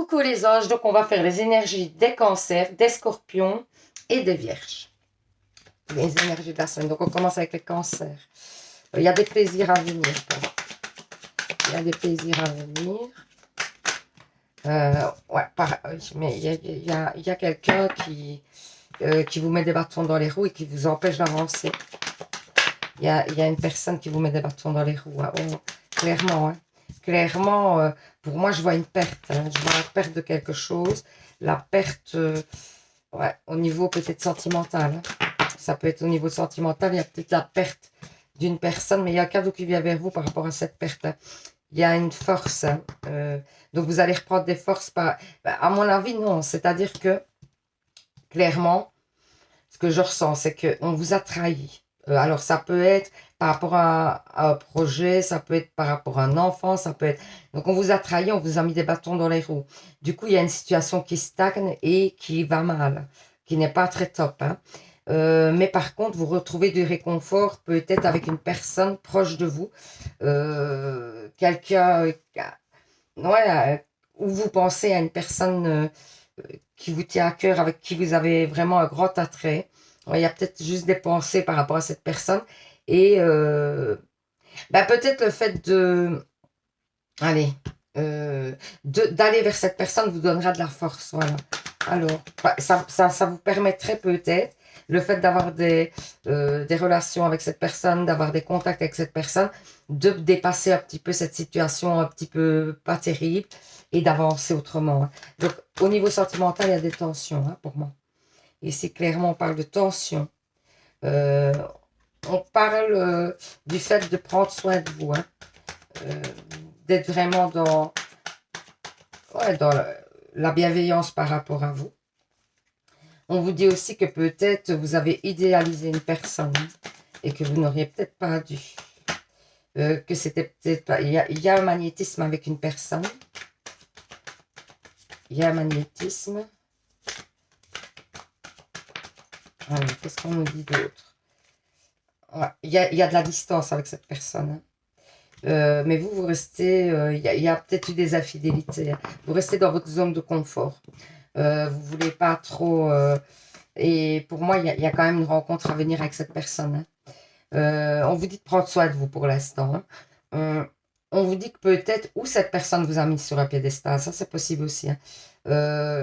Coucou les anges, donc on va faire les énergies des cancers, des scorpions et des vierges. Les énergies de la semaine. Donc on commence avec les cancers. Il y a des plaisirs à venir. Il y a des plaisirs à venir. Ouais, mais il y a quelqu'un qui vous met des bâtons dans les roues et qui vous empêche d'avancer. Il y a une personne qui vous met des bâtons dans les roues. Hein. Oh, clairement, hein. Clairement, pour moi, je vois une perte. Hein. Je vois la perte de quelque chose. La perte, ouais, au niveau peut-être sentimental. Hein. Ça peut être au niveau sentimental. Il y a peut-être la perte d'une personne, mais il y a un cadeau qui vient vers vous par rapport à cette perte. Hein. Il y a une force. Hein. Donc, vous allez reprendre des forces. À mon avis, non. C'est-à-dire que, clairement, ce que je ressens, c'est qu'on vous a trahi. Alors, ça peut être par rapport à un projet, ça peut être par rapport à un enfant, ça peut être... Donc, on vous a trahi, on vous a mis des bâtons dans les roues. Du coup, il y a une situation qui stagne et qui va mal, qui n'est pas très top. Hein. Mais par contre, vous retrouvez du réconfort peut-être avec une personne proche de vous. Quelqu'un... ouais, où vous pensez à une personne qui vous tient à cœur, avec qui vous avez vraiment un grand attrait. Il y a peut-être juste des pensées par rapport à cette personne. Et peut-être le fait de... Allez, d'aller vers cette personne vous donnera de la force. Voilà. Alors, ça vous permettrait peut-être, le fait d'avoir des relations avec cette personne, d'avoir des contacts avec cette personne, de dépasser un petit peu cette situation un petit peu pas terrible et d'avancer autrement. Hein. Donc, au niveau sentimental, il y a des tensions hein, pour moi. Ici, clairement, on parle de tension. On parle du fait de prendre soin de vous. Hein. D'être vraiment dans la bienveillance par rapport à vous. On vous dit aussi que peut-être vous avez idéalisé une personne hein, et que vous n'auriez peut-être pas dû. Que c'était peut-être pas... Il y a un magnétisme avec une personne. Il y a un magnétisme. Alors, qu'est-ce qu'on nous dit d'autre? Ouais, il y a de la distance avec cette personne. Hein. Mais vous restez... il y a peut-être eu des infidélités. Hein. Vous restez dans votre zone de confort. Vous ne voulez pas trop... et pour moi, il y a quand même une rencontre à venir avec cette personne. Hein. On vous dit de prendre soin de vous pour l'instant. Hein. On vous dit que peut-être, ou cette personne vous a mis sur un piédestal, ça c'est possible aussi. Hein.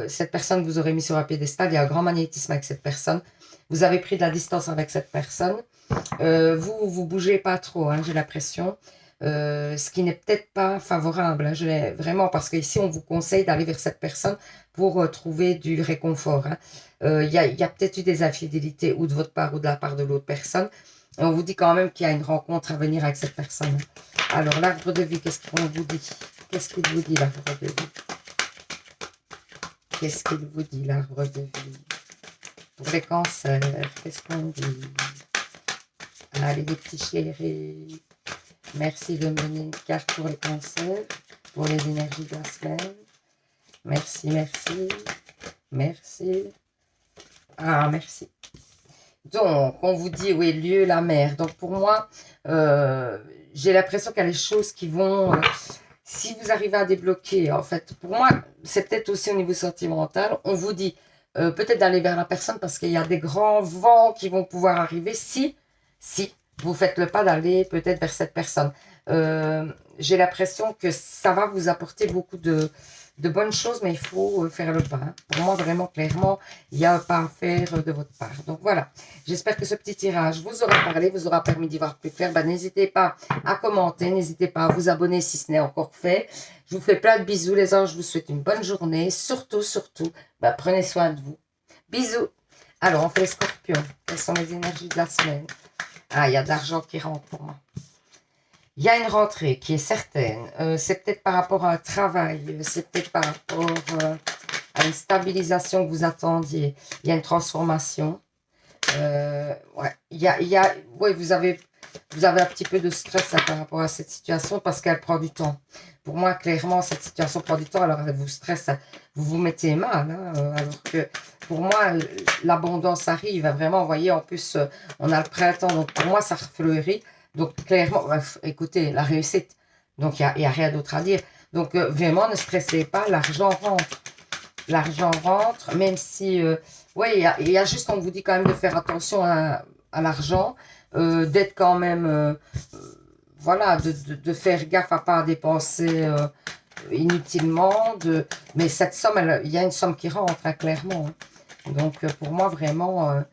Cette personne vous aurait mis sur un piédestal, il y a un grand magnétisme avec cette personne. Vous avez pris de la distance avec cette personne. Vous bougez pas trop, hein, j'ai l'impression. Ce qui n'est peut-être pas favorable, hein, vraiment, parce qu'ici on vous conseille d'aller vers cette personne pour trouver du réconfort. Hein. Il y a peut-être eu des infidélités ou de votre part ou de la part de l'autre personne. Et on vous dit quand même qu'il y a une rencontre à venir avec cette personne. Alors, l'arbre de vie, qu'est-ce qu'on vous dit? Qu'est-ce qu'il vous dit, l'arbre de vie? Qu'est-ce qu'il vous dit, l'arbre de vie? Pour les cancers, qu'est-ce qu'on dit? Allez, les petits chéris. Merci de me donner une carte pour les cancers, pour les énergies de la semaine. Merci, merci. Merci. Ah, merci. Donc, on vous dit, oui, lieu, la mer. Donc, pour moi, j'ai l'impression qu'il y a des choses qui vont... si vous arrivez à débloquer, en fait, pour moi, c'est peut-être aussi au niveau sentimental. On vous dit peut-être d'aller vers la personne parce qu'il y a des grands vents qui vont pouvoir arriver si vous faites le pas d'aller peut-être vers cette personne. J'ai l'impression que ça va vous apporter beaucoup de bonnes choses, mais il faut faire le pas. Hein. Pour moi, vraiment, clairement, il y a un pas à faire de votre part. Donc voilà, j'espère que ce petit tirage vous aura parlé, vous aura permis d'y voir plus clair. N'hésitez pas à commenter, n'hésitez pas à vous abonner si ce n'est encore fait. Je vous fais plein de bisous les anges, je vous souhaite une bonne journée. Surtout, prenez soin de vous. Bisous. Alors, on fait les scorpions. Quelles sont les énergies de la semaine? Ah, il y a de l'argent qui rentre pour moi. Il y a une rentrée qui est certaine. C'est peut-être par rapport à un travail. C'est peut-être par rapport à une stabilisation que vous attendiez. Il y a une transformation. Ouais. Ouais, vous avez un petit peu de stress hein, par rapport à cette situation parce qu'elle prend du temps. Pour moi, clairement, cette situation prend du temps. Alors, elle vous stresse. Vous vous mettez mal. Hein, alors que, pour moi, l'abondance arrive. Vraiment, vous voyez, en plus, on a le printemps. Donc, pour moi, ça refleurit. Donc, clairement, écoutez, la réussite. Donc, il n'y a rien d'autre à dire. Donc, vraiment, ne stressez pas, l'argent rentre. L'argent rentre, même si... oui, il y a juste, on vous dit quand même de faire attention à l'argent, d'être quand même... voilà, de faire gaffe à pas dépenser inutilement. Mais cette somme, il y a une somme qui rentre, hein, clairement. Donc, pour moi, vraiment,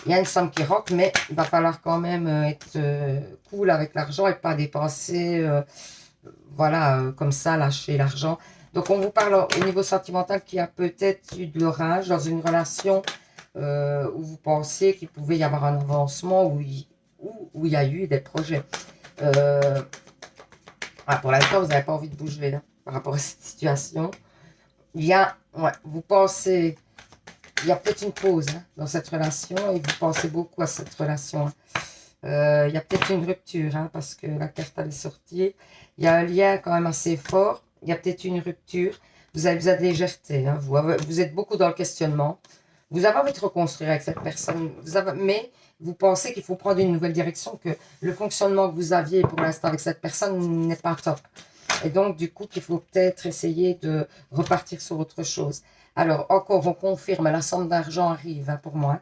il y a une somme qui rentre, mais il va falloir quand même être cool avec l'argent et pas dépenser, voilà, comme ça, lâcher l'argent. Donc, on vous parle au niveau sentimental qu'il y a peut-être eu de l'orage dans une relation où vous pensiez qu'il pouvait y avoir un avancement, où il y a eu des projets. Pour l'instant, vous n'avez pas envie de bouger là, par rapport à cette situation. Il y a, ouais, vous pensez, il y a peut-être une pause hein, dans cette relation et vous pensez beaucoup à cette relation. Hein. Il y a peut-être une rupture hein, parce que la carte elle est sortie. Il y a un lien quand même assez fort. Il y a peut-être une rupture. Vous avez besoin de légèreté. Hein. Vous êtes beaucoup dans le questionnement. Vous avez envie de reconstruire avec cette personne. Mais vous pensez qu'il faut prendre une nouvelle direction, que le fonctionnement que vous aviez pour l'instant avec cette personne n'est pas top. Et donc, du coup, qu'il faut peut-être essayer de repartir sur autre chose. Alors, encore, on confirme, la somme d'argent arrive hein, pour moi.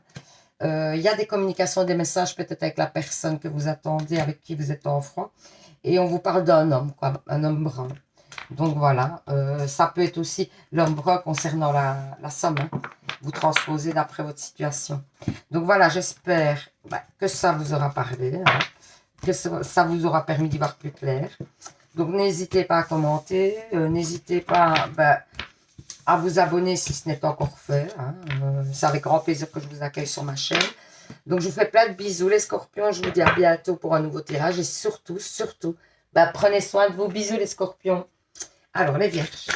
Il y a des communications, des messages peut-être avec la personne que vous attendez, avec qui vous êtes en froid. Et on vous parle d'un homme, quoi, un homme brun. Donc voilà, ça peut être aussi l'homme brun concernant la somme. Hein. Vous transposez d'après votre situation. Donc voilà, j'espère que ça vous aura parlé, hein, que ça vous aura permis d'y voir plus clair. Donc n'hésitez pas à commenter, n'hésitez pas à vous abonner si ce n'est pas encore fait. Hein. C'est avec grand plaisir que je vous accueille sur ma chaîne. Donc je vous fais plein de bisous les scorpions, je vous dis à bientôt pour un nouveau tirage. Et surtout, prenez soin de vos bisous les scorpions. Alors les vierges,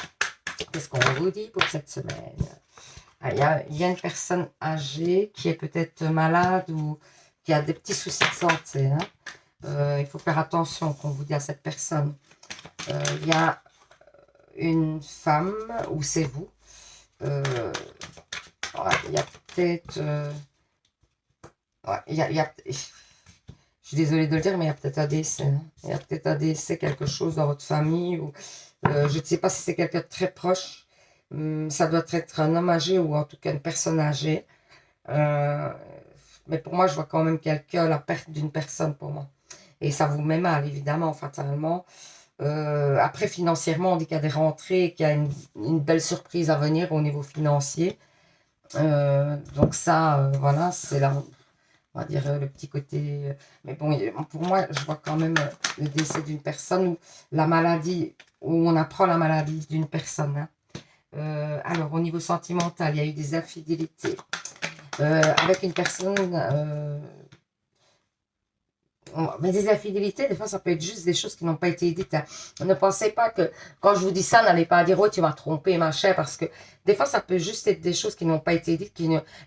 qu'est-ce qu'on vous dit pour cette semaine? Il y a une personne âgée qui est peut-être malade ou qui a des petits soucis de santé. Hein. Il faut faire attention qu'on vous dit à cette personne. Il y a une femme, ou c'est vous. Il y a peut-être... je suis désolée de le dire, mais il y a peut-être un décès. Hein. Il y a peut-être un décès, quelque chose dans votre famille. Ou, je ne sais pas si c'est quelqu'un de très proche. Ça doit être un homme âgé ou en tout cas une personne âgée. Mais pour moi, je vois quand même quelqu'un, la perte d'une personne pour moi. Et ça vous met mal, évidemment, fatalement. Après, financièrement, on dit qu'il y a des rentrées, qu'il y a une belle surprise à venir au niveau financier. Donc ça, voilà, c'est là, on va dire, le petit côté... mais bon, pour moi, je vois quand même le décès d'une personne ou la maladie, où on apprend la maladie d'une personne. Hein. Alors, au niveau sentimental, il y a eu des infidélités. Avec une personne... mais des infidélités, des fois, ça peut être juste des choses qui n'ont pas été dites. Hein. Ne pensez pas que, quand je vous dis ça, n'allez pas dire « Oh, tu m'as trompé, machin », parce que des fois, ça peut juste être des choses qui n'ont pas été dites,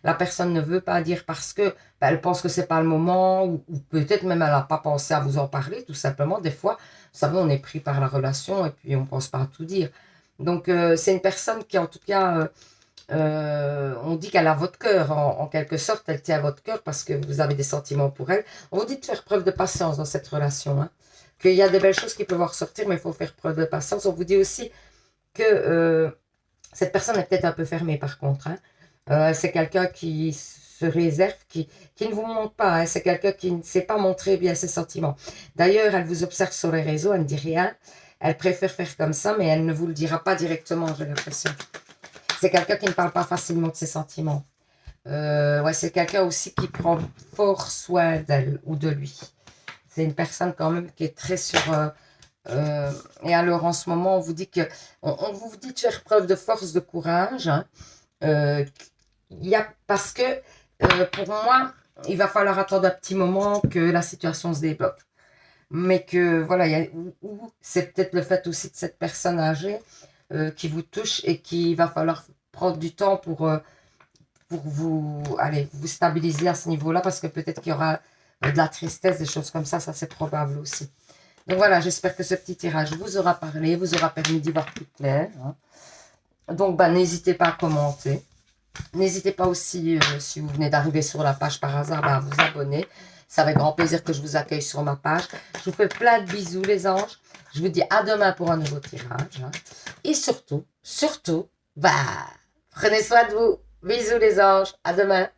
la personne ne veut pas dire parce que elle pense que c'est pas le moment, ou peut-être même elle n'a pas pensé à vous en parler, tout simplement. Des fois, vous savez, on est pris par la relation et puis on ne pense pas à tout dire. Donc, c'est une personne qui, en tout cas... on dit qu'elle a votre cœur, en quelque sorte, elle tient à votre cœur parce que vous avez des sentiments pour elle. On vous dit de faire preuve de patience dans cette relation, hein. Qu'il y a des belles choses qui peuvent en ressortir, mais il faut faire preuve de patience. On vous dit aussi que cette personne est peut-être un peu fermée par contre. Hein. C'est quelqu'un qui se réserve, qui ne vous montre pas, hein. C'est quelqu'un qui ne sait pas montrer bien ses sentiments. D'ailleurs, elle vous observe sur les réseaux, elle ne dit rien. Elle préfère faire comme ça, mais elle ne vous le dira pas directement, j'ai l'impression. C'est quelqu'un qui ne parle pas facilement de ses sentiments. Ouais, c'est quelqu'un aussi qui prend fort soin d'elle ou de lui. C'est une personne quand même qui est très sur... et alors en ce moment, on vous dit que... On vous dit de faire preuve de force, de courage. Hein. Parce que pour moi, il va falloir attendre un petit moment que la situation se débloque. Mais que voilà, c'est peut-être le fait aussi de cette personne âgée qui vous touche et qu'il va falloir prendre du temps pour vous stabiliser à ce niveau-là, parce que peut-être qu'il y aura de la tristesse, des choses comme ça c'est probable aussi. Donc voilà, j'espère que ce petit tirage vous aura parlé, vous aura permis d'y voir plus clair. Hein. Donc n'hésitez pas à commenter. N'hésitez pas aussi, si vous venez d'arriver sur la page par hasard, à vous abonner. C'est avec grand plaisir que je vous accueille sur ma page. Je vous fais plein de bisous les anges. Je vous dis à demain pour un nouveau tirage. Et surtout, prenez soin de vous. Bisous les anges. À demain.